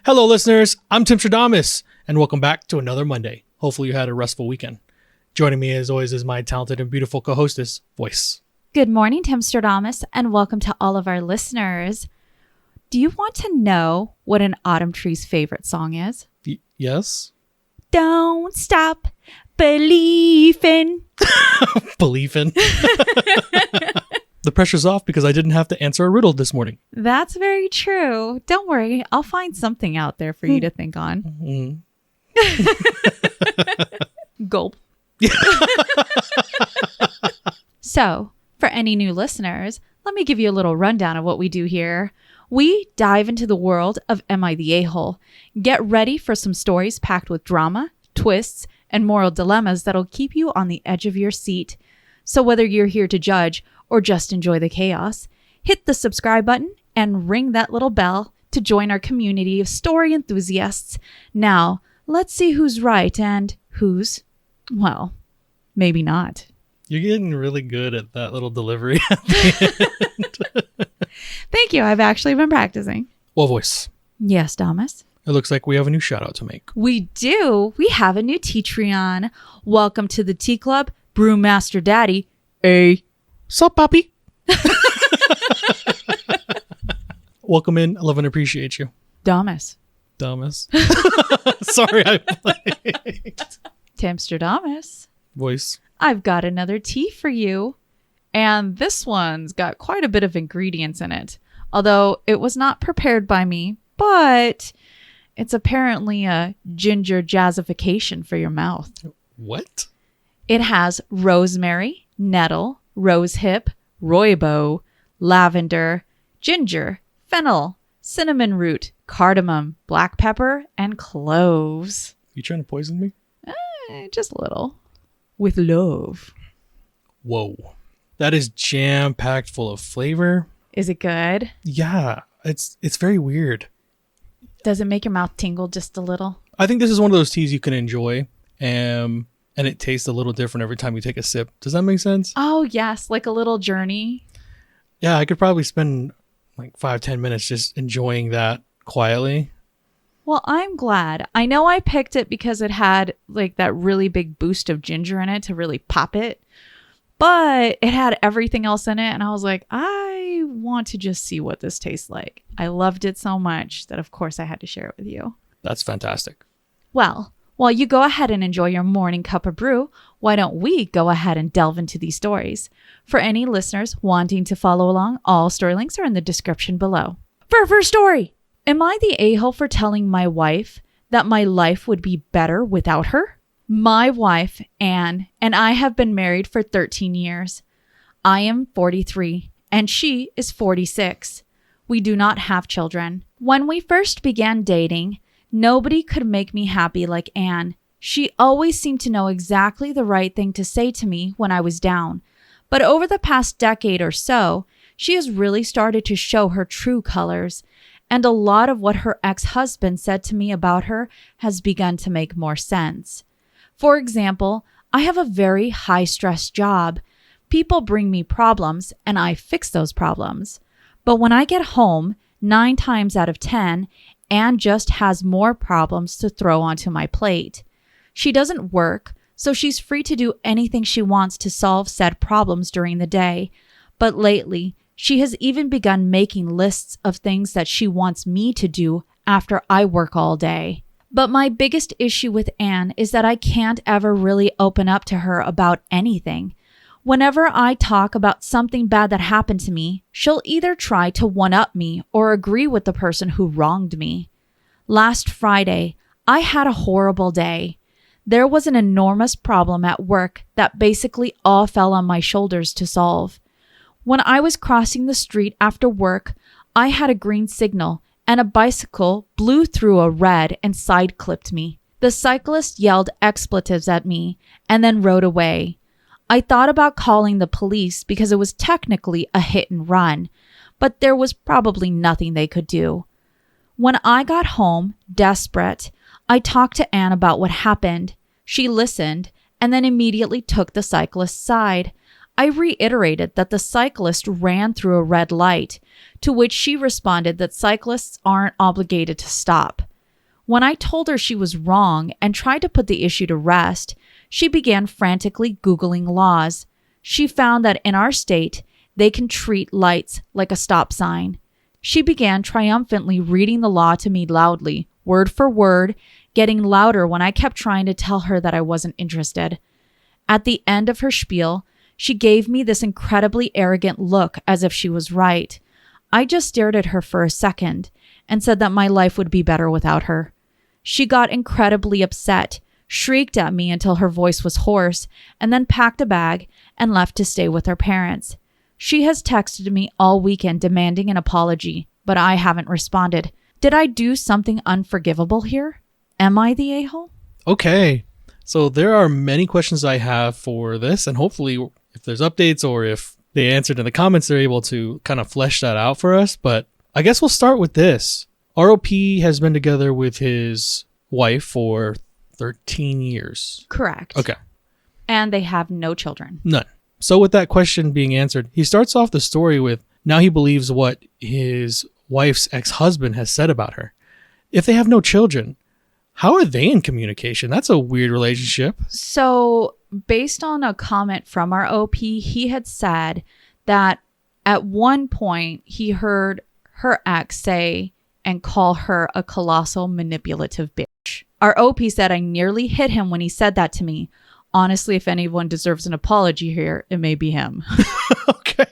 Hello, listeners. I'm Timstradamus, and welcome back to another Monday. Hopefully you had a restful weekend. Joining me, as always, is my talented and beautiful co-hostess, Voyse. Good morning, Timstradamus, and welcome to all of our listeners. Do you want to know what an autumn tree's favorite song is? Yes? Don't stop believing. Believing. The pressure's off because I didn't have to answer a riddle this morning. That's very true. Don't worry. I'll find something out there for you to think on. Gulp. So, for any new listeners, let me give you a little rundown of what we do here. We dive into the world of Am I the A-hole? Get ready for some stories packed with drama, twists, and moral dilemmas that'll keep you on the edge of your seat. So whether you're here to judge or just enjoy the chaos, hit the subscribe button and ring that little bell to join our community of story enthusiasts. Now, let's see who's right and who's, well, maybe not. You're getting really good at that little delivery at the end. Thank you. I've actually been practicing. Well, Voyse, Yes, Thomas. it looks like we have a new shout out to make. We do. We have a new Teatreon. Welcome to the Tea Club, Brewmaster Daddy. A. Sup, Poppy? Welcome in. I love and appreciate you. Thomas. Thomas. Sorry, I played. Timstradamus. Voyse. I've got another tea for you. And this one's got quite a bit of ingredients in it. Although it was not prepared by me, but it's apparently a ginger jazzification for your mouth. What? It has rosemary, nettle, rosehip, rooibos, lavender, ginger, fennel, cinnamon root, cardamom, black pepper, and cloves. You trying to poison me? Just a little. With love. Whoa. That is jam-packed full of flavor. Is it good? Yeah, it's very weird. Does it make your mouth tingle just a little? I think this is one of those teas you can enjoy, and it tastes a little different every time you take a sip. Does that make sense? Oh, yes. Like a little journey. Yeah, I could probably spend like 5-10 minutes just enjoying that quietly. Well, I'm glad. I know I picked it because it had like that really big boost of ginger in it to really pop it. But it had everything else in it. And I was like, I want to just see what this tastes like. I loved it so much that, of course, I had to share it with you. That's fantastic. Well, while you go ahead and enjoy your morning cup of brew, why don't we go ahead and delve into these stories? For any listeners wanting to follow along, all story links are in the description below. For our first story, am I the a-hole for telling my wife that my life would be better without her? My wife, Anne, and I have been married for 13 years. I am 43, and she is 46. We do not have children. When we first began dating, nobody could make me happy like Anne. She always seemed to know exactly the right thing to say to me when I was down. But over the past decade or so, she has really started to show her true colors, and a lot of what her ex-husband said to me about her has begun to make more sense. For example, I have a very high-stress job. People bring me problems, and I fix those problems. But when I get home, 9 times out of 10, Anne just has more problems to throw onto my plate. She doesn't work, so she's free to do anything she wants to solve said problems during the day. But lately, she has even begun making lists of things that she wants me to do after I work all day. But my biggest issue with Anne is that I can't ever really open up to her about anything. Whenever I talk about something bad that happened to me, she'll either try to one-up me or agree with the person who wronged me. Last Friday, I had a horrible day. There was an enormous problem at work that basically all fell on my shoulders to solve. When I was crossing the street after work, I had a green signal and a bicycle blew through a red and side-clipped me. The cyclist yelled expletives at me and then rode away. I thought about calling the police because it was technically a hit and run, but there was probably nothing they could do. When I got home, desperate, I talked to Anne about what happened. She listened and then immediately took the cyclist's side. I reiterated that the cyclist ran through a red light, to which she responded that cyclists aren't obligated to stop. When I told her she was wrong and tried to put the issue to rest, she began frantically Googling laws. She found that in our state, they can treat lights like a stop sign. She began triumphantly reading the law to me loudly, word for word, getting louder when I kept trying to tell her that I wasn't interested. At the end of her spiel, she gave me this incredibly arrogant look as if she was right. I just stared at her for a second and said that my life would be better without her. She got incredibly upset, shrieked at me until her voice was hoarse, and then packed a bag and left to stay with her parents. She has texted me all weekend demanding an apology, but I haven't responded. Did I do something unforgivable here? Am I the a-hole? Okay. So there are many questions I have for this, and hopefully if there's updates or if they answered in the comments, they're able to kind of flesh that out for us. But I guess we'll start with this. ROP has been together with his wife for 13 years. Correct. Okay. And they have no children. None. So with that question being answered, he starts off the story with, now he believes what his wife's ex-husband has said about her. If they have no children, how are they in communication? That's a weird relationship. So based on a comment from our OP, he had said that at one point he heard her ex say and call her a colossal manipulative bitch. Our OP said, I nearly hit him when he said that to me. Honestly, if anyone deserves an apology here, it may be him. Okay.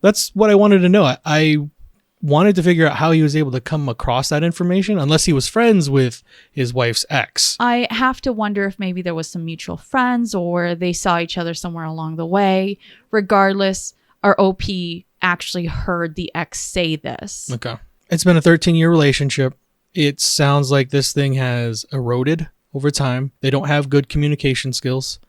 That's what I wanted to know. I wanted to figure out how he was able to come across that information, unless he was friends with his wife's ex. I have to wonder if maybe there was some mutual friends or they saw each other somewhere along the way. Regardless, our OP actually heard the ex say this. Okay. It's been a 13-year relationship. It sounds like this thing has eroded over time. They don't have good communication skills.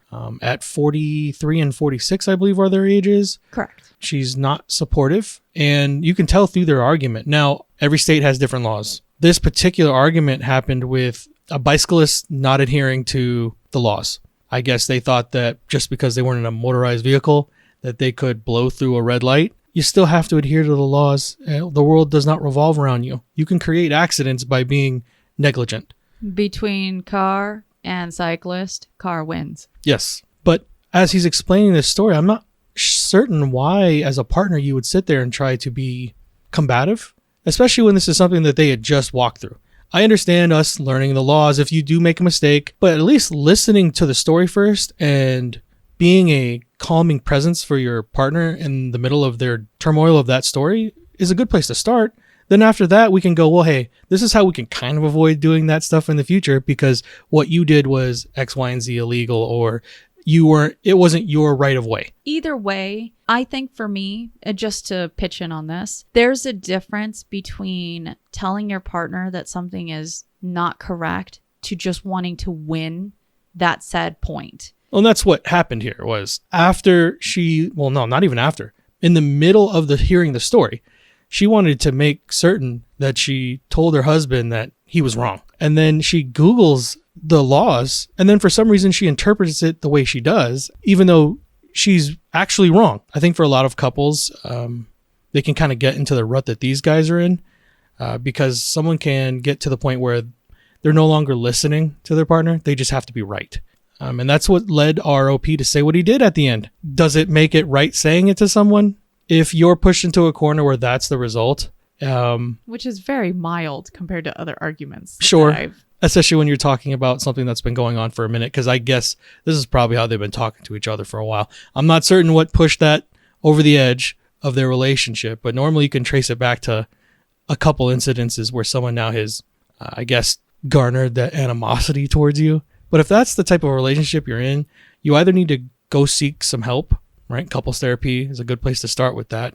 At 43 and 46, I believe, are their ages. Correct. She's not supportive, and you can tell through their argument. Now, every state has different laws. This particular argument happened with a bicyclist not adhering to the laws. I guess they thought that just because they weren't in a motorized vehicle, that they could blow through a red light. You still have to adhere to the laws. The world does not revolve around you. You can create accidents by being negligent. Between car and cyclist, car wins. Yes. But as he's explaining this story, I'm not certain why, as a partner, you would sit there and try to be combative, especially when this is something that they had just walked through. I understand us learning the laws if you do make a mistake, but at least listening to the story first and being a calming presence for your partner in the middle of their turmoil of that story is a good place to start. Then after that, we can go, well, hey, this is how we can kind of avoid doing that stuff in the future because what you did was X, Y, and Z illegal, or it wasn't your right of way. Either way, I think for me, just to pitch in on this, there's a difference between telling your partner that something is not correct to just wanting to win that said point. Well, and that's what happened here was after not even after, in the middle of hearing the story, she wanted to make certain that she told her husband that he was wrong. And then she Googles the laws, and then for some reason she interprets it the way she does, even though she's actually wrong. I think for a lot of couples, they can kind of get into the rut that these guys are in because someone can get to the point where they're no longer listening to their partner. They just have to be right. And that's what led ROP to say what he did at the end. Does it make it right saying it to someone? If you're pushed into a corner where that's the result. Which is very mild compared to other arguments. Sure. Especially when you're talking about something that's been going on for a minute. Because I guess this is probably how they've been talking to each other for a while. I'm not certain what pushed that over the edge of their relationship. But normally you can trace it back to a couple incidences where someone now has, I guess, garnered that animosity towards you. But if that's the type of relationship you're in, you either need to go seek some help, right? Couples therapy is a good place to start with that.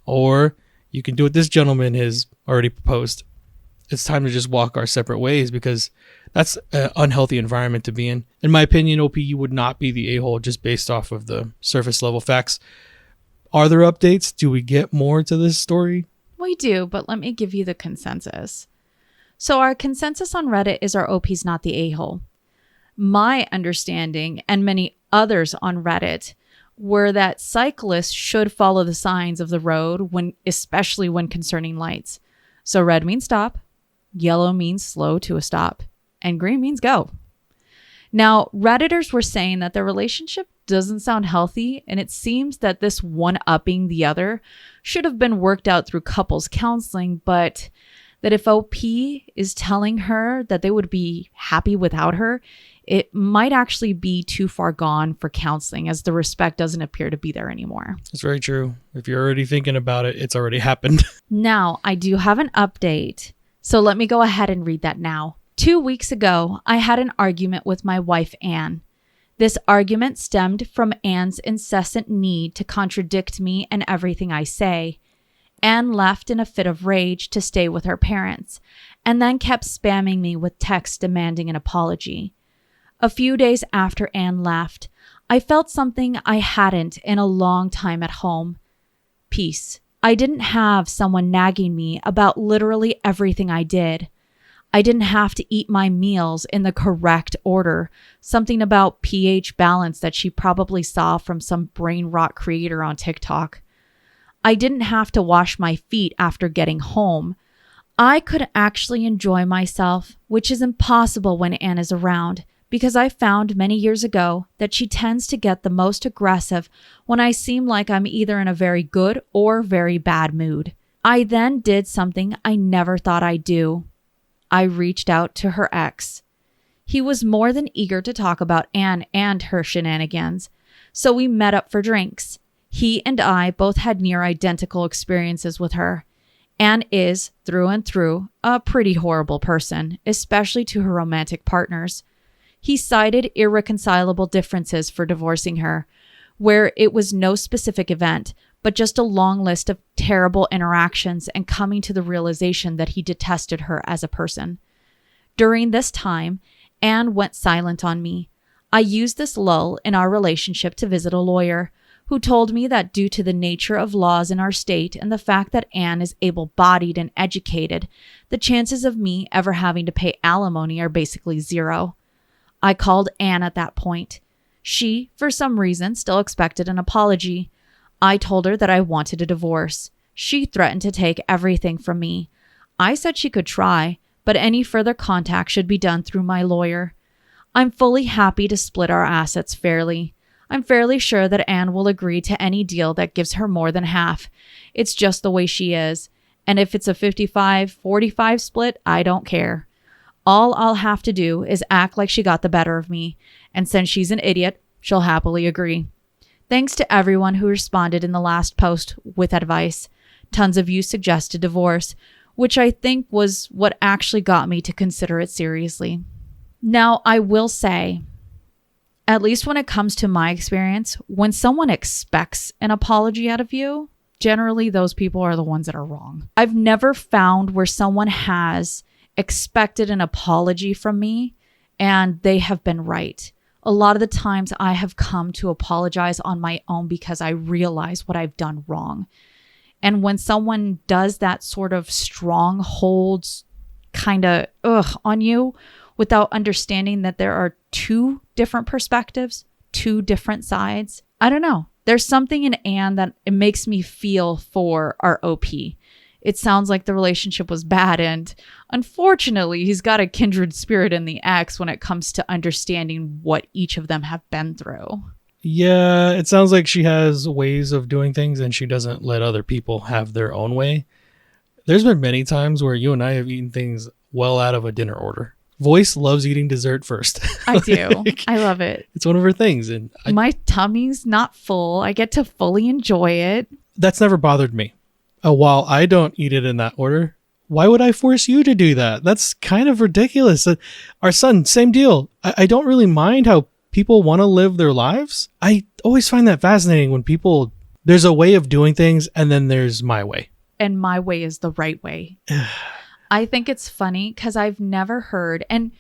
Or you can do what this gentleman has already proposed. It's time to just walk our separate ways because that's an unhealthy environment to be in. In my opinion, OP, you would not be the a-hole just based off of the surface level facts. Are there updates? Do we get more to this story? We do, but let me give you the consensus. So our consensus on Reddit is our OP's not the a-hole. My understanding, and many others on Reddit, were that cyclists should follow the signs of the road, especially when concerning lights. So red means stop, Yellow means slow to a stop, and green means go. Now, Redditors were saying that their relationship doesn't sound healthy, and it seems that this one-upping the other should have been worked out through couples counseling, but that if OP is telling her that they would be happy without her, it might actually be too far gone for counseling, as the respect doesn't appear to be there anymore. It's very true. If you're already thinking about it, it's already happened. Now, I do have an update, so let me go ahead and read that now. 2 weeks ago, I had an argument with my wife, Anne. This argument stemmed from Anne's incessant need to contradict me and everything I say. Anne left in a fit of rage to stay with her parents, and then kept spamming me with texts demanding an apology. A few days after Anne left, I felt something I hadn't in a long time at home. Peace. I didn't have someone nagging me about literally everything I did. I didn't have to eat my meals in the correct order, something about pH balance that she probably saw from some brain rot creator on TikTok. I didn't have to wash my feet after getting home. I could actually enjoy myself, which is impossible when Anne is around, because I found many years ago that she tends to get the most aggressive when I seem like I'm either in a very good or very bad mood. I then did something I never thought I'd do. I reached out to her ex. He was more than eager to talk about Anne and her shenanigans, so we met up for drinks. He and I both had near identical experiences with her. Anne is, through and through, a pretty horrible person, especially to her romantic partners. He cited irreconcilable differences for divorcing her, where it was no specific event, but just a long list of terrible interactions and coming to the realization that he detested her as a person. During this time, Anne went silent on me. I used this lull in our relationship to visit a lawyer, who told me that due to the nature of laws in our state and the fact that Anne is able-bodied and educated, the chances of me ever having to pay alimony are basically zero. I called Anne at that point. She, for some reason, still expected an apology. I told her that I wanted a divorce. She threatened to take everything from me. I said she could try, but any further contact should be done through my lawyer. I'm fully happy to split our assets fairly. I'm fairly sure that Anne will agree to any deal that gives her more than half. It's just the way she is. And if it's a 55-45 split, I don't care. All I'll have to do is act like she got the better of me. And since she's an idiot, she'll happily agree. Thanks to everyone who responded in the last post with advice. Tons of you suggested divorce, which I think was what actually got me to consider it seriously. Now, I will say, at least when it comes to my experience, when someone expects an apology out of you, generally those people are the ones that are wrong. I've never found where someone has expected an apology from me and they have been right. A lot of the times I have come to apologize on my own because I realize what I've done wrong. And when someone does that sort of strongholds kind of on you without understanding that there are two different perspectives, two different sides, I don't know. There's something in Anne that it makes me feel for our OP. It sounds like the relationship was bad, and unfortunately, he's got a kindred spirit in the ex when it comes to understanding what each of them have been through. Yeah, it sounds like she has ways of doing things and she doesn't let other people have their own way. There's been many times where you and I have eaten things well out of a dinner order. Voyse loves eating dessert first. I do. I love it. It's one of her things. And my tummy's not full. I get to fully enjoy it. That's never bothered me. While I don't eat it in that order, why would I force you to do that? That's kind of ridiculous. Our son, same deal. I don't really mind how people want to live their lives. I always find that fascinating when there's a way of doing things and then there's my way. And my way is the right way. I think it's funny because I've never heard, and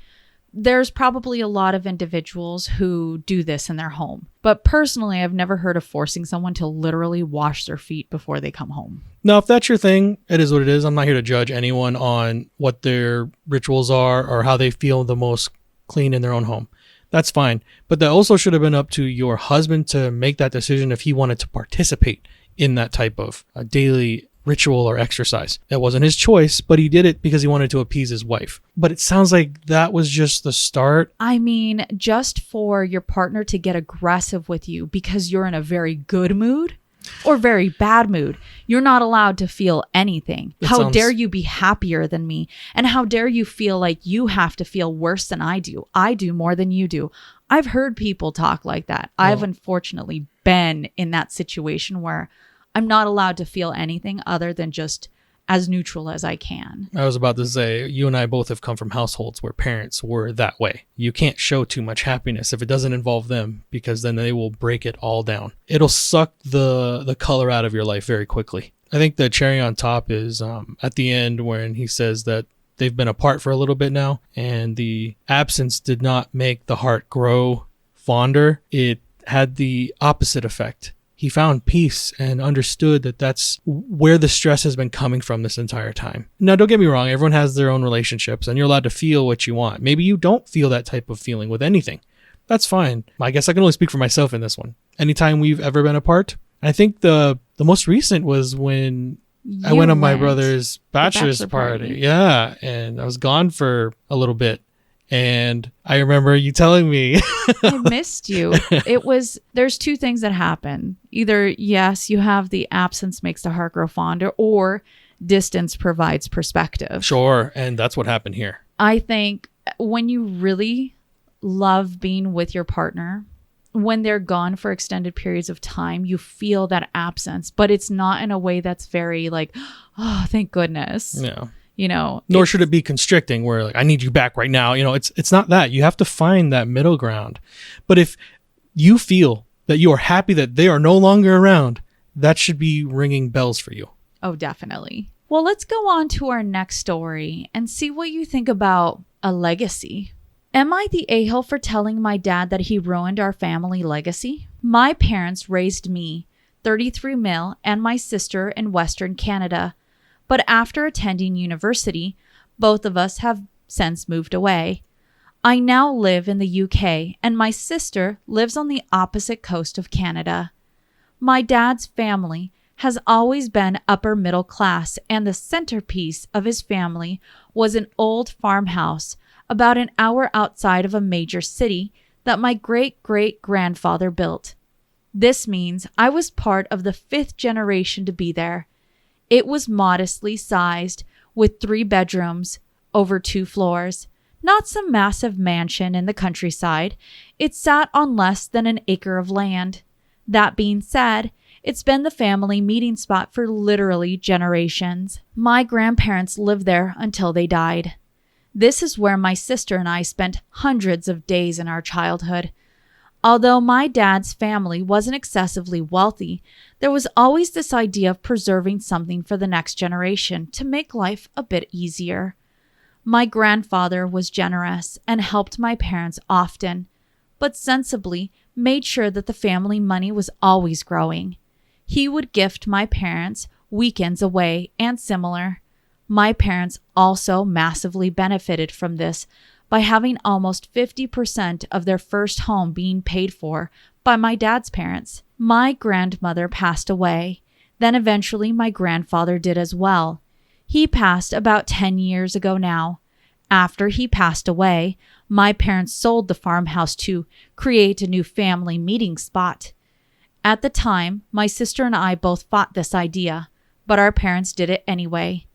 there's probably a lot of individuals who do this in their home. But personally, I've never heard of forcing someone to literally wash their feet before they come home. No, if that's your thing, it is what it is. I'm not here to judge anyone on what their rituals are or how they feel the most clean in their own home. That's fine. But that also should have been up to your husband to make that decision if he wanted to participate in that type of daily ritual or exercise. That wasn't his choice, but he did it because he wanted to appease his wife. But it sounds like that was just the start. I mean, just for your partner to get aggressive with you because you're in a very good mood or very bad mood, you're not allowed to feel anything. How dare you be happier than me? And how dare you feel like you have to feel worse than I do? I do more than you do. I've heard people talk like that. Well, I've unfortunately been in that situation where I'm not allowed to feel anything other than just as neutral as I can. I was about to say, you and I both have come from households where parents were that way. You can't show too much happiness if it doesn't involve them, because then they will break it all down. It'll suck the color out of your life very quickly. I think the cherry on top is at the end when he says that they've been apart for a little bit now, and the absence did not make the heart grow fonder. It had the opposite effect. He found peace and understood that that's where the stress has been coming from this entire time. Now, don't get me wrong. Everyone has their own relationships and you're allowed to feel what you want. Maybe you don't feel that type of feeling with anything. That's fine. I guess I can only speak for myself in this one. Anytime we've ever been apart, I think the most recent was when I went on my brother's bachelor's party. Yeah. And I was gone for a little bit. And I remember you telling me I missed you. There's two things that happen. Either, yes, you have the absence makes the heart grow fonder, or distance provides perspective. Sure. And that's what happened here. I think when you really love being with your partner, when they're gone for extended periods of time, you feel that absence, but it's not in a way that's very like, oh, thank goodness. Yeah. Nor should it be constricting where like, I need you back right now. It's not that. You have to find that middle ground. But if you feel that you are happy that they are no longer around, that should be ringing bells for you. Oh, definitely. Well, let's go on to our next story and see what you think about a legacy. Am I the a-hole for telling my dad that he ruined our family legacy? My parents raised me, 33 male, and my sister in Western Canada. But after attending university, both of us have since moved away. I now live in the UK, and my sister lives on the opposite coast of Canada. My dad's family has always been upper middle class, and the centerpiece of his family was an old farmhouse about an hour outside of a major city that my great-great-grandfather built. This means I was part of the 5th generation to be there. It was modestly sized with 3 bedrooms over 2 floors. Not some massive mansion in the countryside. It sat on less than an acre of land. That being said, it's been the family meeting spot for literally generations. My grandparents lived there until they died. This is where my sister and I spent hundreds of days in our childhood. Although my dad's family wasn't excessively wealthy, there was always this idea of preserving something for the next generation to make life a bit easier. My grandfather was generous and helped my parents often, but sensibly made sure that the family money was always growing. He would gift my parents weekends away and similar. My parents also massively benefited from this by having almost 50% of their first home being paid for by my dad's parents. My grandmother passed away. Then eventually my grandfather did as well. He passed about 10 years ago now. After he passed away, my parents sold the farmhouse to create a new family meeting spot. At the time, my sister and I both fought this idea, but our parents did it anyway.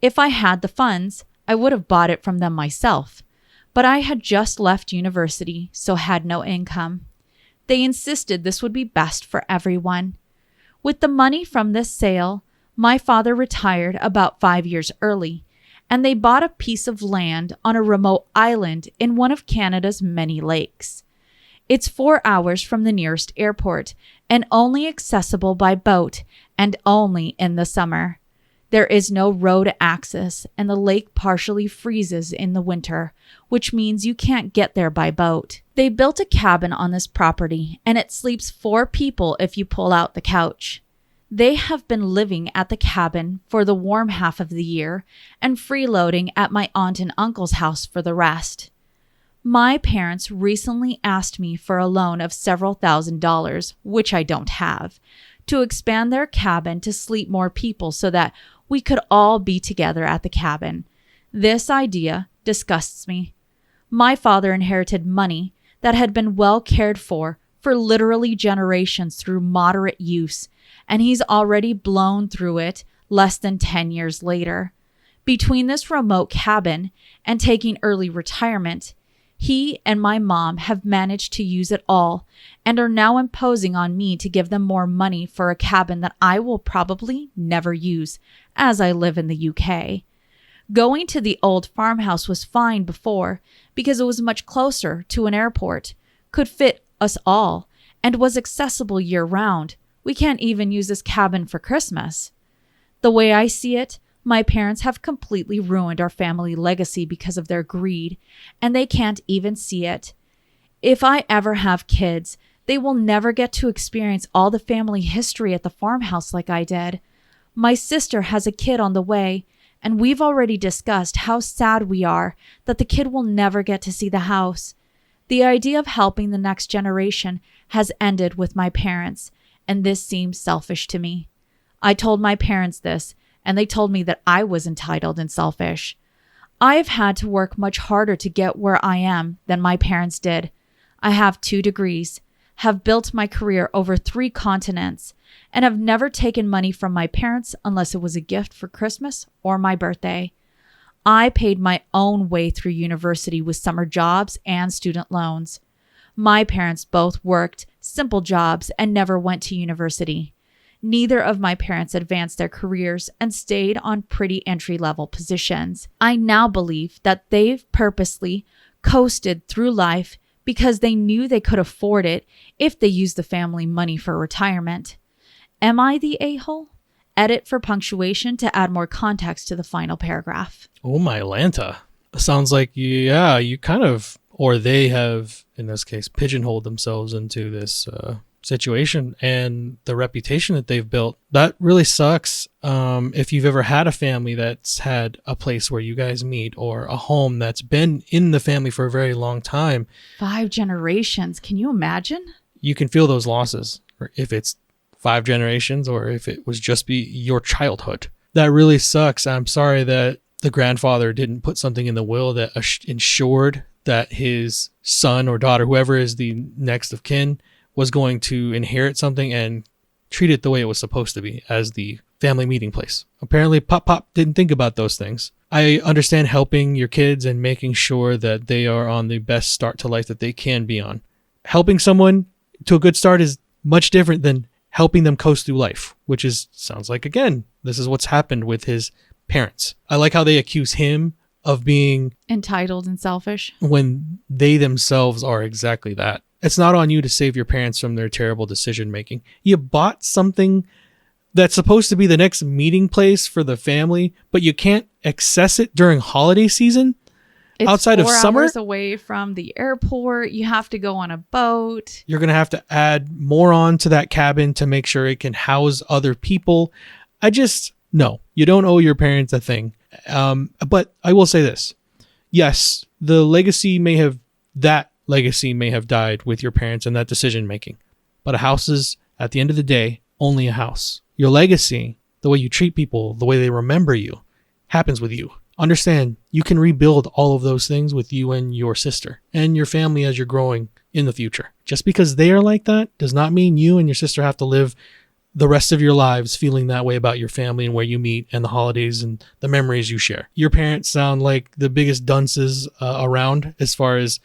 If I had the funds, I would have bought it from them myself. But I had just left university, so had no income. They insisted this would be best for everyone. With the money from this sale, my father retired about 5 years early, and they bought a piece of land on a remote island in one of Canada's many lakes. It's 4 hours from the nearest airport and only accessible by boat, and only in the summer. There is no road access, and the lake partially freezes in the winter, which means you can't get there by boat. They built a cabin on this property, and it sleeps 4 people if you pull out the couch. They have been living at the cabin for the warm half of the year and freeloading at my aunt and uncle's house for the rest. My parents recently asked me for a loan of several $1,000s, which I don't have, to expand their cabin to sleep more people so that we could all be together at the cabin. This idea disgusts me. My father inherited money that had been well cared for literally generations through moderate use, and he's already blown through it less than 10 years later. Between this remote cabin and taking early retirement, he and my mom have managed to use it all and are now imposing on me to give them more money for a cabin that I will probably never use, as I live in the UK. Going to the old farmhouse was fine before because it was much closer to an airport, could fit us all, and was accessible year-round. We can't even use this cabin for Christmas. The way I see it, my parents have completely ruined our family legacy because of their greed, and they can't even see it. If I ever have kids, they will never get to experience all the family history at the farmhouse like I did. My sister has a kid on the way, and we've already discussed how sad we are that the kid will never get to see the house. The idea of helping the next generation has ended with my parents, and this seems selfish to me. I told my parents this, and they told me that I was entitled and selfish. I've had to work much harder to get where I am than my parents did. I have 2 degrees, have built my career over 3 continents, and have never taken money from my parents unless it was a gift for Christmas or my birthday. I paid my own way through university with summer jobs and student loans. My parents both worked simple jobs and never went to university. Neither of my parents advanced their careers and stayed on pretty entry-level positions. I now believe that they've purposely coasted through life because they knew they could afford it if they used the family money for retirement. Am I the a-hole? Edit for punctuation to add more context to the final paragraph. Oh my Lanta. Sounds like, you kind of, or they have, in this case, pigeonholed themselves into this situation and the reputation that they've built. That really sucks. If you've ever had a family that's had a place where you guys meet, or a home that's been in the family for a very long time. 5 generations. Can you imagine? You can feel those losses, or if it's 5 generations or if it was just be your childhood. That really sucks. I'm sorry that the grandfather didn't put something in the will that ensured that his son or daughter, whoever is the next of kin, was going to inherit something and treat it the way it was supposed to be, as the family meeting place. Apparently Pop didn't think about those things. I understand helping your kids and making sure that they are on the best start to life that they can be on. Helping someone to a good start is much different than helping them coast through life, which sounds like, again, this is what's happened with his parents. I like how they accuse him of being entitled and selfish when they themselves are exactly that. It's not on you to save your parents from their terrible decision making. You bought something that's supposed to be the next meeting place for the family, but you can't access it during holiday season. It's outside of summer. 4 hours away from the airport. You have to go on a boat. You're going to have to add more on to that cabin to make sure it can house other people. No, you don't owe your parents a thing. But I will say this. Yes, the legacy may have died with your parents and that decision making. But a house is, at the end of the day, only a house. Your legacy, the way you treat people, the way they remember you, happens with you. Understand, you can rebuild all of those things with you and your sister and your family as you're growing in the future. Just because they are like that does not mean you and your sister have to live the rest of your lives feeling that way about your family and where you meet and the holidays and the memories you share. Your parents sound like the biggest dunces around as far as,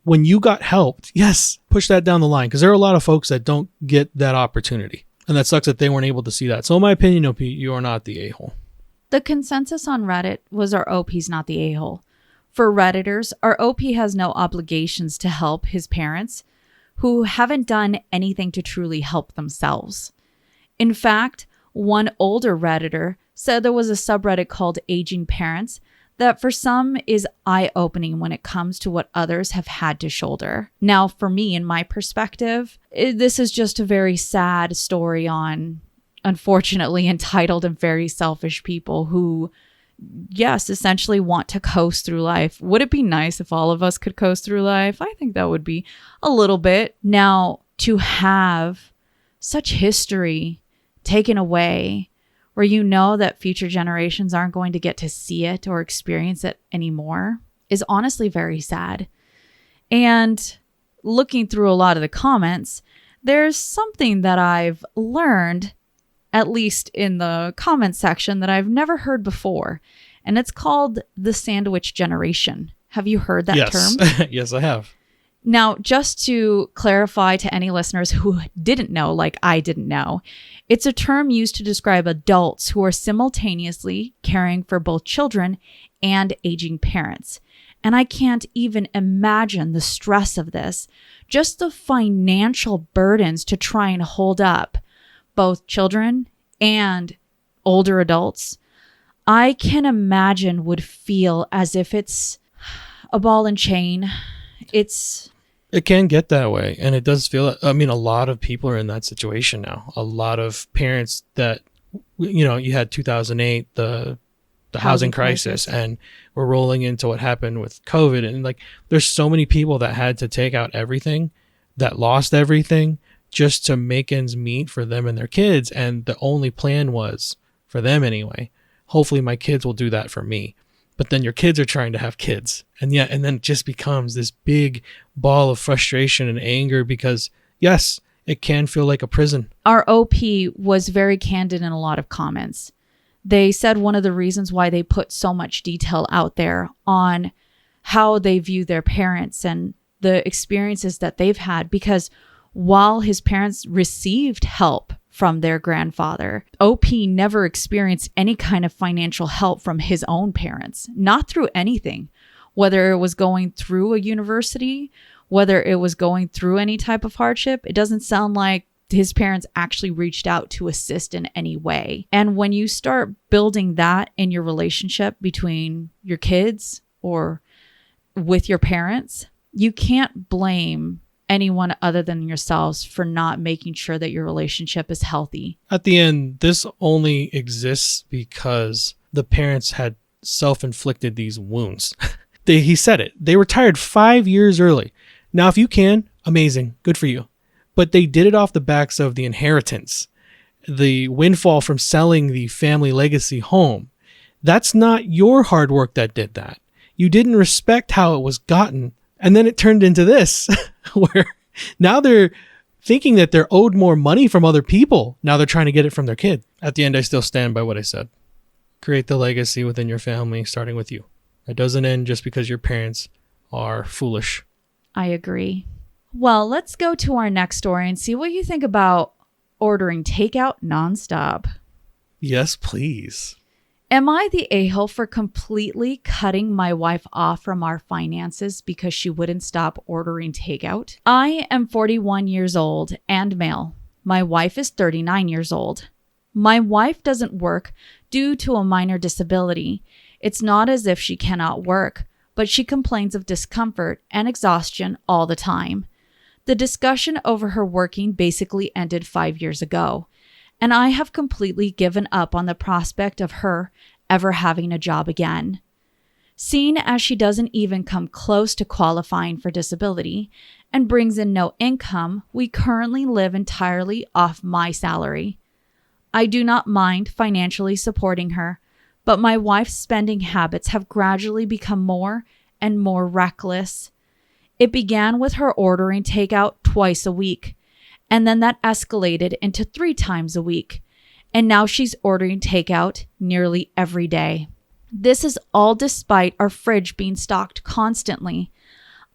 when you got helped, yes, push that down the line, because there are a lot of folks that don't get that opportunity. And that sucks that they weren't able to see that. So in my opinion, OP, you are not the a-hole. The consensus on Reddit was our OP's not the a-hole. For Redditors, our OP has no obligations to help his parents, who haven't done anything to truly help themselves. In fact, one older Redditor said there was a subreddit called Aging Parents that for some is eye-opening when it comes to what others have had to shoulder. Now, for me, in my perspective, this is just a very sad story on, unfortunately, entitled and very selfish people who, yes, essentially want to coast through life. Would it be nice if all of us could coast through life? I think that would be a little bit. Now, to have such history taken away, where you know that future generations aren't going to get to see it or experience it anymore, is honestly very sad. And looking through a lot of the comments, there's something that I've learned, at least in the comment section, that I've never heard before. And it's called the sandwich generation. Have you heard that term? Yes, I have. Now, just to clarify to any listeners who didn't know, like I didn't know, it's a term used to describe adults who are simultaneously caring for both children and aging parents. And I can't even imagine the stress of this, just the financial burdens to try and hold up both children and older adults. I can imagine would feel as if it's a ball and chain. It can get that way. And it does feel, I mean, a lot of people are in that situation now. A lot of parents that, you know, you had 2008, the housing crisis, and we're rolling into what happened with COVID. And like, there's so many people that had to take out everything, that lost everything just to make ends meet for them and their kids. And the only plan was, for them anyway, hopefully my kids will do that for me. But then your kids are trying to have kids. And then it just becomes this big ball of frustration and anger because, yes, it can feel like a prison. Our OP was very candid in a lot of comments. They said one of the reasons why they put so much detail out there on how they view their parents and the experiences that they've had, because while his parents received help from their grandfather, OP never experienced any kind of financial help from his own parents, not through anything, whether it was going through a university, whether it was going through any type of hardship. It doesn't sound like his parents actually reached out to assist in any way. And when you start building that in your relationship between your kids or with your parents, you can't blame anyone other than yourselves for not making sure that your relationship is healthy. At the end, this only exists because the parents had self-inflicted these wounds. He said it. They retired 5 years early. Now, if you can, amazing. Good for you. But they did it off the backs of the inheritance, the windfall from selling the family legacy home. That's not your hard work that did that. You didn't respect how it was gotten. And then it turned into this, where now they're thinking that they're owed more money from other people. Now they're trying to get it from their kid. At the end, I still stand by what I said. Create the legacy within your family, starting with you. It doesn't end just because your parents are foolish. I agree. Well, let's go to our next story and see what you think about ordering takeout nonstop. Yes, please. Am I the a-hole for completely cutting my wife off from our finances because she wouldn't stop ordering takeout? I am 41 years old and male. My wife is 39 years old. My wife doesn't work due to a minor disability. It's not as if she cannot work, but she complains of discomfort and exhaustion all the time. The discussion over her working basically ended 5 years ago, and I have completely given up on the prospect of her ever having a job again. Seeing as she doesn't even come close to qualifying for disability and brings in no income, we currently live entirely off my salary. I do not mind financially supporting her, but my wife's spending habits have gradually become more and more reckless. It began with her ordering takeout twice a week, and then that escalated into 3 times a week. And now she's ordering takeout nearly every day. This is all despite our fridge being stocked constantly.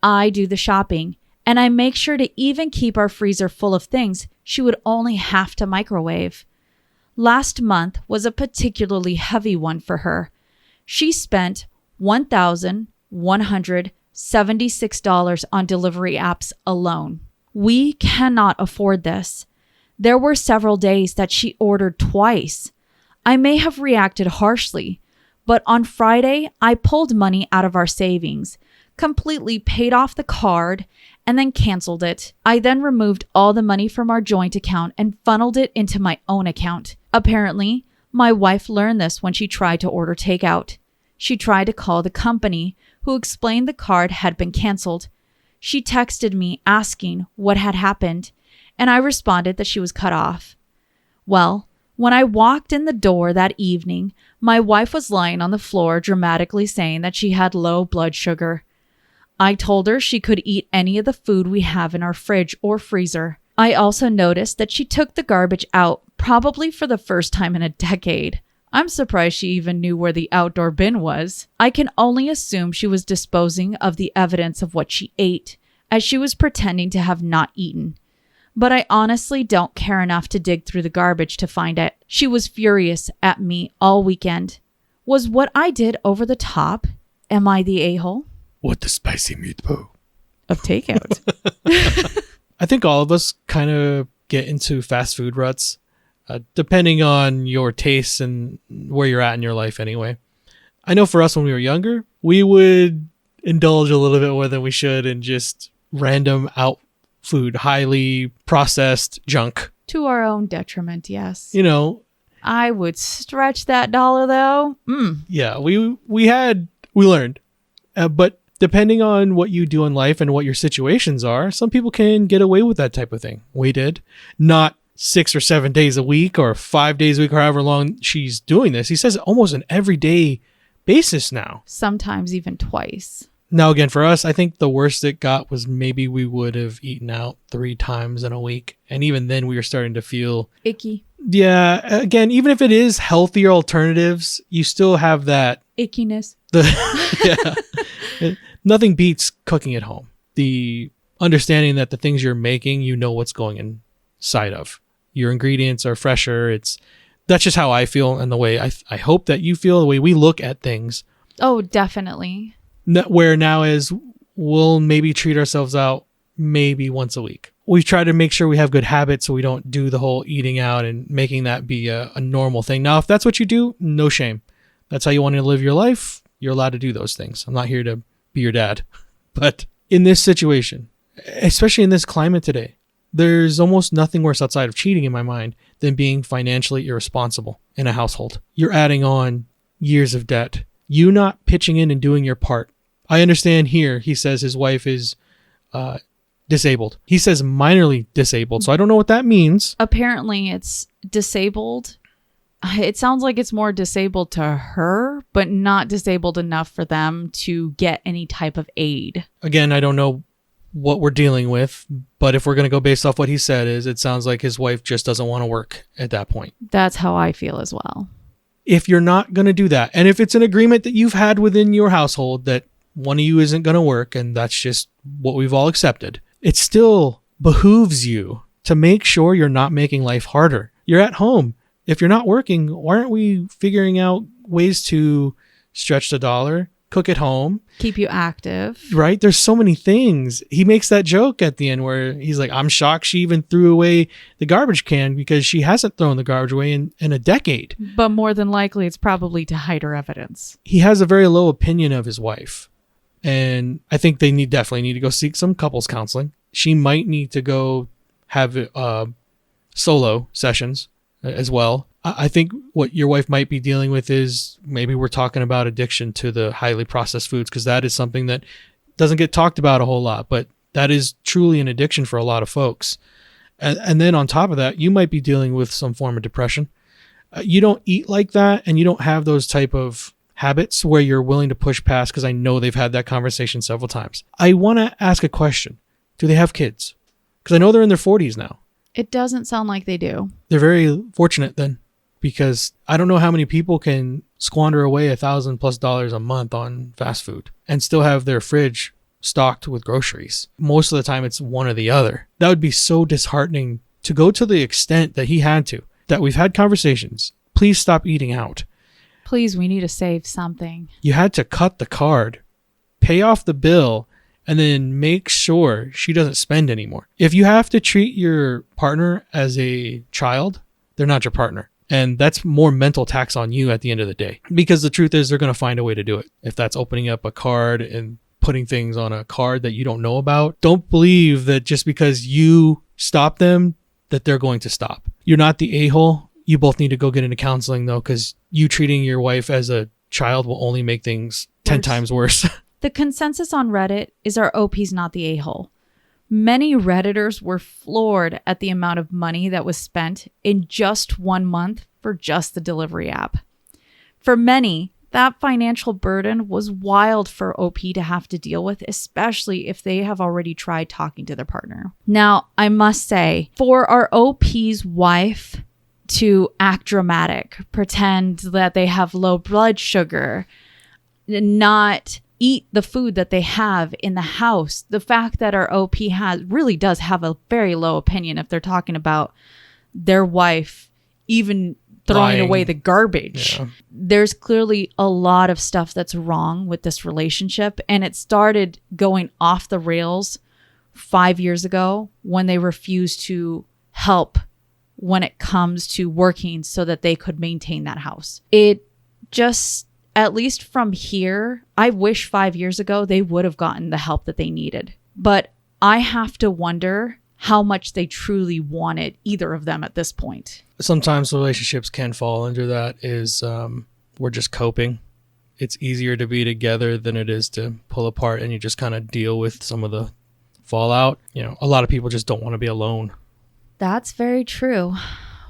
I do the shopping, and I make sure to even keep our freezer full of things she would only have to microwave. Last month was a particularly heavy one for her. She spent $1,176 on delivery apps alone. We cannot afford this. There were several days that she ordered twice. I may have reacted harshly, but on Friday, I pulled money out of our savings, completely paid off the card, and then canceled it. I then removed all the money from our joint account and funneled it into my own account. Apparently, my wife learned this when she tried to order takeout. She tried to call the company, who explained the card had been canceled. She texted me asking what had happened, and I responded that she was cut off. Well, when I walked in the door that evening, my wife was lying on the floor dramatically saying that she had low blood sugar. I told her she could eat any of the food we have in our fridge or freezer. I also noticed that she took the garbage out, probably for the first time in a decade. I'm surprised she even knew where the outdoor bin was. I can only assume she was disposing of the evidence of what she ate, as she was pretending to have not eaten. But I honestly don't care enough to dig through the garbage to find it. She was furious at me all weekend. Was what I did over the top? Am I the a-hole? What the spicy meatball? Of takeout. I think all of us kind of get into fast food ruts, depending on your tastes and where you're at in your life anyway. I know for us when we were younger, we would indulge a little bit more than we should in just random out food, highly processed junk. To our own detriment, yes. You know. I would stretch that dollar though. Yeah, we learned. But depending on what you do in life and what your situations are, some people can get away with that type of thing. We did. Not 6 or 7 days a week or 5 days a week or however long she's doing this. He says almost an everyday basis now. Sometimes even twice. Now, again, for us, I think the worst it got was maybe we would have eaten out 3 times in a week. And even then we were starting to feel icky. Yeah. Again, even if it is healthier alternatives, you still have that ickiness. Yeah. Nothing beats cooking at home. The understanding that the things you're making, you know what's going inside of. Your ingredients are fresher. That's just how I feel, and the way I hope that you feel, the way we look at things. Oh, definitely. Where now is we'll maybe treat ourselves out maybe once a week. We try to make sure we have good habits so we don't do the whole eating out and making that be a normal thing. Now, if that's what you do, no shame. That's how you want to live your life. You're allowed to do those things. I'm not here to be your dad. But in this situation, especially in this climate today, there's almost nothing worse outside of cheating in my mind than being financially irresponsible in a household. You're adding on years of debt. You not pitching in and doing your part. I understand here, he says his wife is disabled. He says minorly disabled, so I don't know what that means. Apparently it's disabled. It sounds like it's more disabled to her, but not disabled enough for them to get any type of aid. Again, I don't know what we're dealing with, but if we're going to go based off what he said, it sounds like his wife just doesn't want to work at that point. That's how I feel as well. If you're not going to do that, and if it's an agreement that you've had within your household that one of you isn't going to work, and that's just what we've all accepted, it still behooves you to make sure you're not making life harder. You're at home. If you're not working, why aren't we figuring out ways to stretch the dollar, cook at home, keep you active? Right? There's so many things. He makes that joke at the end where he's like, I'm shocked she even threw away the garbage can because she hasn't thrown the garbage away in a decade. But more than likely, it's probably to hide her evidence. He has a very low opinion of his wife. And I think they definitely need to go seek some couples counseling. She might need to go have solo sessions as well. I think what your wife might be dealing with is maybe we're talking about addiction to the highly processed foods, because that is something that doesn't get talked about a whole lot, but that is truly an addiction for a lot of folks. And then on top of that, you might be dealing with some form of depression. You don't eat like that, and you don't have those type of habits where you're willing to push past, because I know they've had that conversation several times. I want to ask a question. Do they have kids? Because I know they're in their 40s now. It doesn't sound like they do. They're very fortunate then, because I don't know how many people can squander away $1,000+ a month on fast food and still have their fridge stocked with groceries. Most of the time it's one or the other. That would be so disheartening to go to the extent that he had to, that we've had conversations. Please stop eating out. Please, we need to save something. You had to cut the card, pay off the bill, and then make sure she doesn't spend anymore. If you have to treat your partner as a child, they're not your partner. And that's more mental tax on you at the end of the day. Because the truth is they're going to find a way to do it. If that's opening up a card and putting things on a card that you don't know about, don't believe that just because you stop them, that they're going to stop. You're not the a-hole. You both need to go get into counseling though, because you treating your wife as a child will only make things 10 times worse. The consensus on Reddit is our OP's not the a-hole. Many Redditors were floored at the amount of money that was spent in just 1 month for just the delivery app. For many, that financial burden was wild for OP to have to deal with, especially if they have already tried talking to their partner. Now, I must say, for our OP's wife to act dramatic, pretend that they have low blood sugar, not eat the food that they have in the house, the fact that our OP really does have a very low opinion if they're talking about their wife even throwing away the garbage. Yeah. There's clearly a lot of stuff that's wrong with this relationship, and it started going off the rails 5 years ago when they refused to help when it comes to working so that they could maintain that house. It just, at least from here, I wish 5 years ago they would have gotten the help that they needed. But I have to wonder how much they truly wanted either of them at this point. Sometimes relationships can fall under that is we're just coping. It's easier to be together than it is to pull apart, and you just kind of deal with some of the fallout. You know, a lot of people just don't want to be alone. That's very true.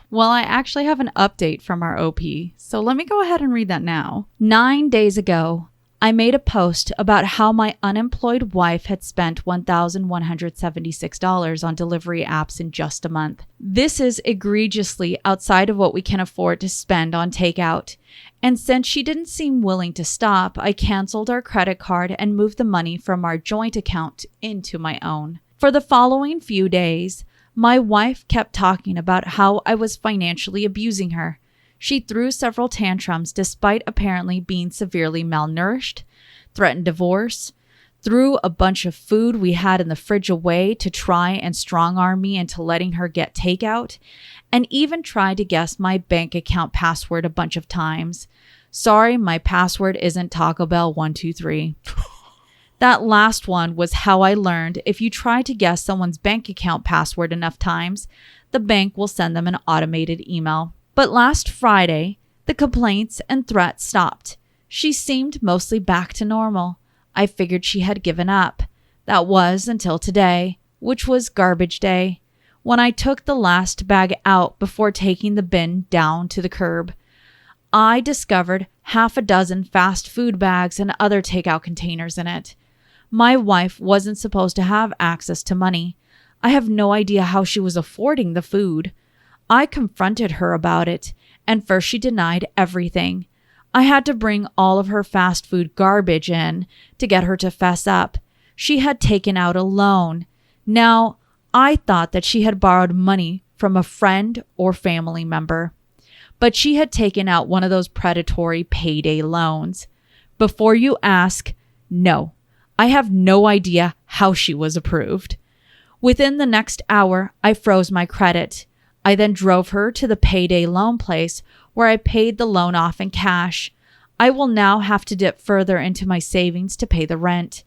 Well, I actually have an update from our OP, so let me go ahead and read that now. 9 days ago, I made a post about how my unemployed wife had spent $1,176 on delivery apps in just a month. This is egregiously outside of what we can afford to spend on takeout. And since she didn't seem willing to stop, I canceled our credit card and moved the money from our joint account into my own. For the following few days, my wife kept talking about how I was financially abusing her. She threw several tantrums despite apparently being severely malnourished, threatened divorce, threw a bunch of food we had in the fridge away to try and strong-arm me into letting her get takeout, and even tried to guess my bank account password a bunch of times. Sorry, my password isn't Taco Bell 123. That last one was how I learned if you try to guess someone's bank account password enough times, the bank will send them an automated email. But last Friday, the complaints and threats stopped. She seemed mostly back to normal. I figured she had given up. That was until today, which was garbage day, when I took the last bag out before taking the bin down to the curb. I discovered 6 fast food bags and other takeout containers in it. My wife wasn't supposed to have access to money. I have no idea how she was affording the food. I confronted her about it, and first she denied everything. I had to bring all of her fast food garbage in to get her to fess up. She had taken out a loan. Now, I thought that she had borrowed money from a friend or family member, but she had taken out one of those predatory payday loans. Before you ask, no, I have no idea how she was approved. Within the next hour, I froze my credit. I then drove her to the payday loan place where I paid the loan off in cash. I will now have to dip further into my savings to pay the rent.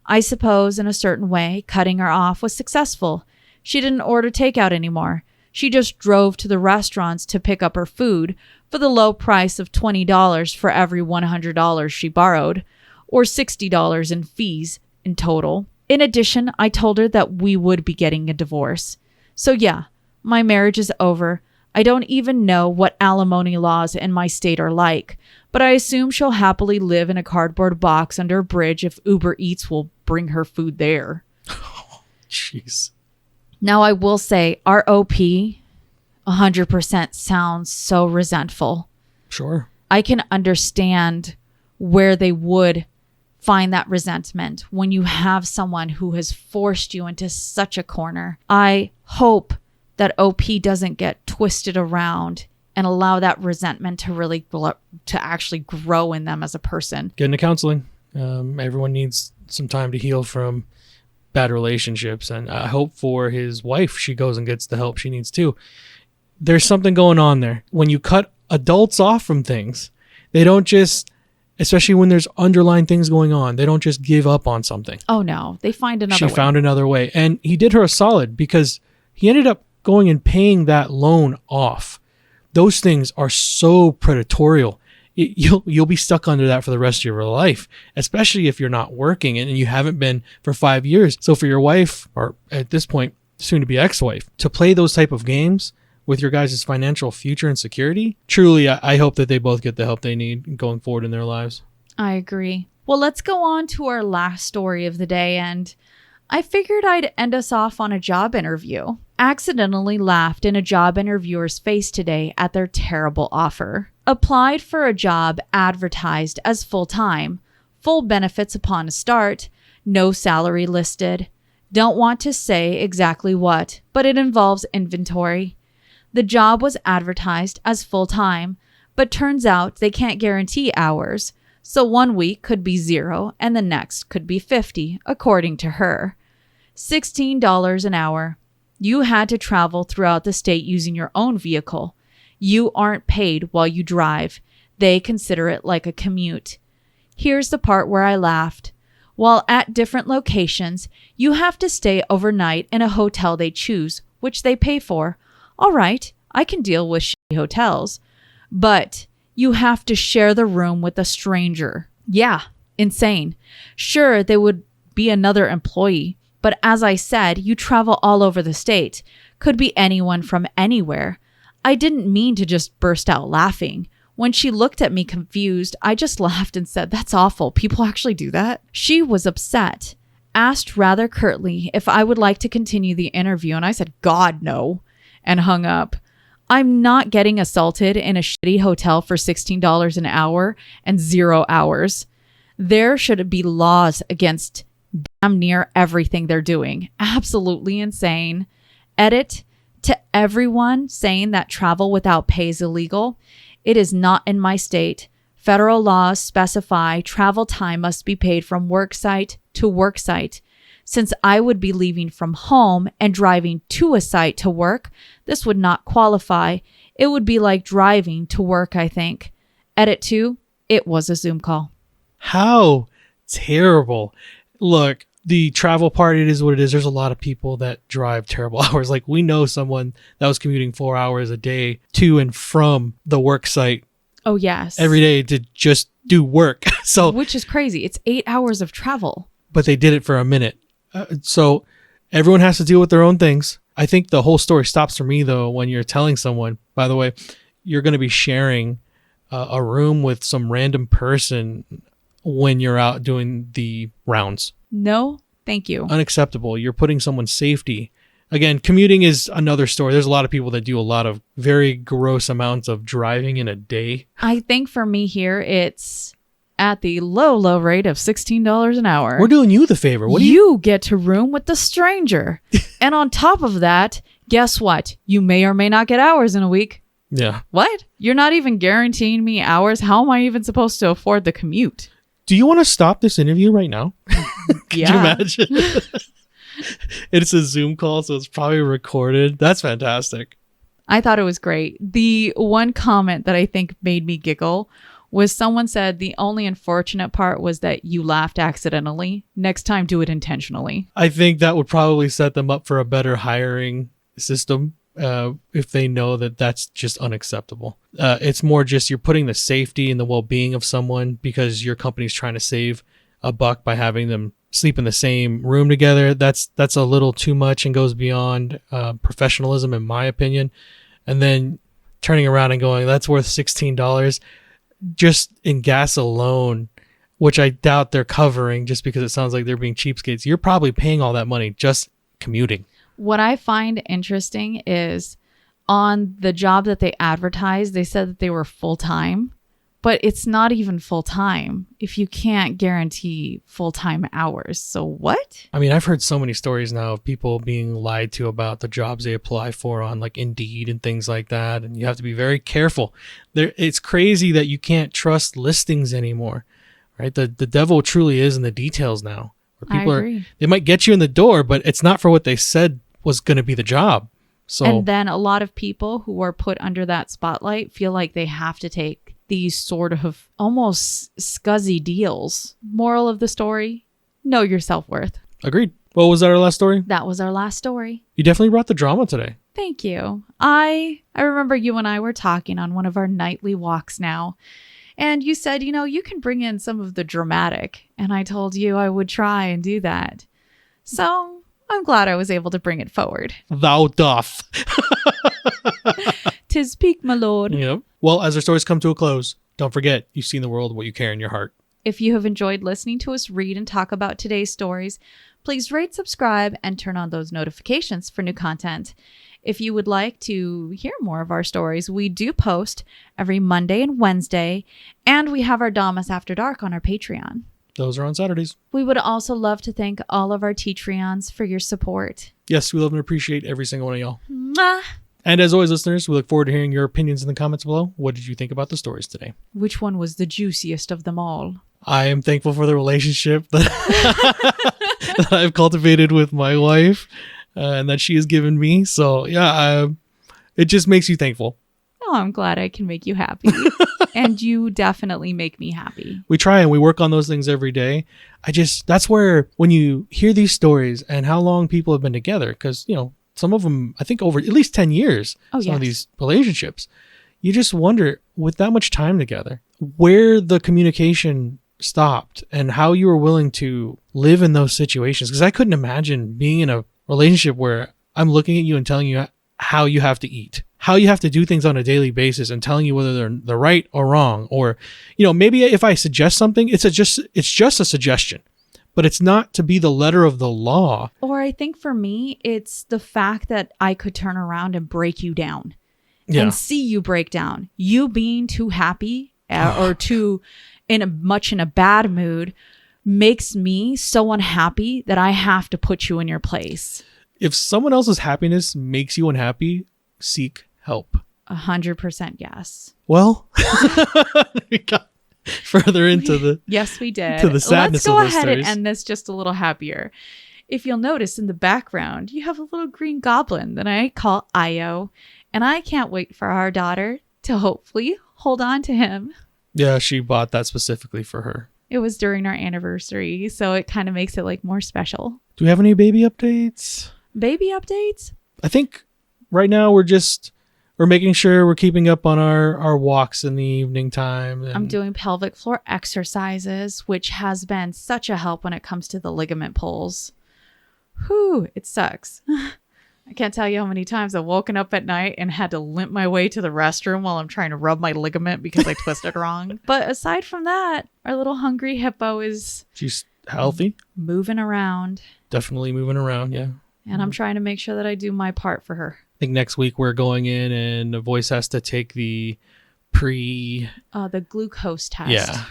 I suppose in a certain way, cutting her off was successful. She didn't order takeout anymore. She just drove to the restaurants to pick up her food for the low price of $20 for every $100 she borrowed, or $60 in fees in total. In addition, I told her that we would be getting a divorce. So yeah, my marriage is over. I don't even know what alimony laws in my state are like, but I assume she'll happily live in a cardboard box under a bridge if Uber Eats will bring her food there. Jeez. Now, I will say our OP 100% sounds so resentful. Sure. I can understand where they would find that resentment when you have someone who has forced you into such a corner. I hope that OP doesn't get twisted around and allow that resentment to actually grow in them as a person. Get into counseling. Everyone needs some time to heal from bad relationships, and I hope for his wife she goes and gets the help she needs too. There's something going on there. When you cut adults off from things, they don't just, especially when there's underlying things going on, they don't just give up on something. Oh no, they find another way. She found another way, and he did her a solid because he ended up going and paying that loan off. Those things are so predatorial. you'll be stuck under that for the rest of your life, especially if you're not working and you haven't been for 5 years. So for your wife, or at this point, soon to be ex-wife, to play those type of games with your guys' financial future and security, truly, I hope that they both get the help they need going forward in their lives. I agree. Well, let's go on to our last story of the day, and I figured I'd end us off on a job interview. Accidentally laughed in a job interviewer's face today at their terrible offer. Applied for a job advertised as full-time, full benefits upon a start, no salary listed. Don't want to say exactly what, but it involves inventory. The job was advertised as full-time, but turns out they can't guarantee hours. So 1 week could be 0 and the next could be 50, according to her. $16 an hour. You had to travel throughout the state using your own vehicle. You aren't paid while you drive. They consider it like a commute. Here's the part where I laughed. While at different locations, you have to stay overnight in a hotel they choose, which they pay for. All right, I can deal with shitty hotels. But you have to share the room with a stranger. Yeah, insane. Sure, they would be another employee, but as I said, you travel all over the state. Could be anyone from anywhere. I didn't mean to just burst out laughing. When she looked at me confused, I just laughed and said, "That's awful. People actually do that?" She was upset. Asked rather curtly if I would like to continue the interview, and I said, "God, no," and hung up. I'm not getting assaulted in a shitty hotel for $16 an hour and 0 hours. There should be laws against damn near everything they're doing. Absolutely insane. Edit to everyone saying that travel without pay is illegal. It is not in my state. Federal laws specify travel time must be paid from work site to work site. Since I would be leaving from home and driving to a site to work, this would not qualify. It would be like driving to work, I think. Edit 2, it was a Zoom call. How terrible. Look, the travel part, it is what it is. There's a lot of people that drive terrible hours. Like, we know someone that was commuting 4 hours a day to and from the work site. Oh, yes. Every day to just do work. So, which is crazy. It's 8 hours of travel. But they did it for a minute. So everyone has to deal with their own things. I think the whole story stops for me, though, when you're telling someone, by the way, you're going to be sharing a room with some random person when you're out doing the rounds. No, thank you. Unacceptable. You're putting someone's safety. Again, commuting is another story. There's a lot of people that do a lot of very gross amounts of driving in a day. I think for me here, it's at the low rate of $16 an hour. We're doing you the favor. What do you get to room with the stranger. And on top of that, guess what? You may or may not get hours in a week. Yeah. What? You're not even guaranteeing me hours? How am I even supposed to afford the commute? Do you want to stop this interview right now? Could you imagine? It's a Zoom call, so it's probably recorded. That's fantastic. I thought it was great. The one comment that I think made me giggle was someone said the only unfortunate part was that you laughed accidentally. Next time, do it intentionally. I think that would probably set them up for a better hiring system if they know that that's just unacceptable. It's more just you're putting the safety and the well-being of someone because your company's trying to save a buck by having them sleep in the same room together. That's a little too much and goes beyond professionalism, in my opinion. And then turning around and going, that's worth $16 just in gas alone, which I doubt they're covering just because it sounds like they're being cheapskates. You're probably paying all that money just commuting. What I find interesting is on the job that they advertised, they said that they were full-time, but it's not even full-time if you can't guarantee full-time hours. So what? I mean, I've heard so many stories now of people being lied to about the jobs they apply for on like Indeed and things like that. And you have to be very careful. It's crazy that you can't trust listings anymore, right? The devil truly is in the details now. Where people they might get you in the door, but it's not for what they said was going to be the job. So, and then a lot of people who are put under that spotlight feel like they have to take these sort of almost scuzzy deals. Moral of the story, know your self-worth. Agreed. Well, was that our last story? That was our last story. You definitely brought the drama today. Thank you. I remember you and I were talking on one of our nightly walks now, And you said, you can bring in some of the dramatic. And I told you I would try and do that. So I'm glad I was able to bring it forward. Thou doth. 'Tis peak, my lord. Yep. Well, as our stories come to a close, don't forget, you've seen the world what you carry in your heart. If you have enjoyed listening to us read and talk about today's stories, please rate, subscribe, and turn on those notifications for new content. If you would like to hear more of our stories, we do post every Monday and Wednesday, and we have our Damas After Dark on our Patreon. Those are on Saturdays. We would also love to thank all of our Teatreons for your support. Yes, we love and appreciate every single one of y'all. Mwah! And as always, listeners, we look forward to hearing your opinions in the comments below. What did you think about the stories today? Which one was the juiciest of them all? I am thankful for the relationship that, that I've cultivated with my wife and that she has given me. So, yeah, it just makes you thankful. Oh, I'm glad I can make you happy. And you definitely make me happy. We try and we work on those things every day. That's where when you hear these stories and how long people have been together, because, some of them, I think over at least 10 years, of these relationships, you just wonder, with that much time together, where the communication stopped and how you were willing to live in those situations. Because I couldn't imagine being in a relationship where I'm looking at you and telling you how you have to eat, how you have to do things on a daily basis, and telling you whether they're right or wrong. Or, maybe if I suggest something, it's just a suggestion, but it's not to be the letter of the law. Or I think for me, it's the fact that I could turn around and break you down and see you break down. You being too happy or too in a bad mood makes me so unhappy that I have to put you in your place. If someone else's happiness makes you unhappy, seek help. 100% yes. Well, we got further into the yes, we did. To the sadness Let's go of those ahead stories. and end this just a little happier. If you'll notice in the background, you have a little green goblin that I call Io, and I can't wait for our daughter to hopefully hold on to him. Yeah, she bought that specifically for her. It was during our anniversary, so it kind of makes it like more special. Do we have any baby updates? Baby updates? I think right now we're making sure we're keeping up on our walks in the evening time. I'm doing pelvic floor exercises, which has been such a help when it comes to the ligament pulls. Whew, it sucks. I can't tell you how many times I've woken up at night and had to limp my way to the restroom while I'm trying to rub my ligament because I twisted wrong. But aside from that, our little hungry hippo is... She's healthy. Moving around. Definitely moving around, yeah. And I'm trying to make sure that I do my part for her. I think next week we're going in and Voyse has to take the the glucose test. Yeah.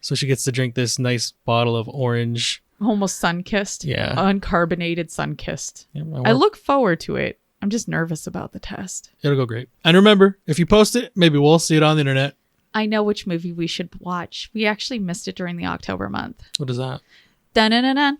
So she gets to drink this nice bottle of orange. Almost sun-kissed. Yeah. Uncarbonated sun-kissed. Yeah, I look forward to it. I'm just nervous about the test. It'll go great. And remember, if you post it, maybe we'll see it on the internet. I know which movie we should watch. We actually missed it during the October month. What is that? Dun-dun-dun-dun.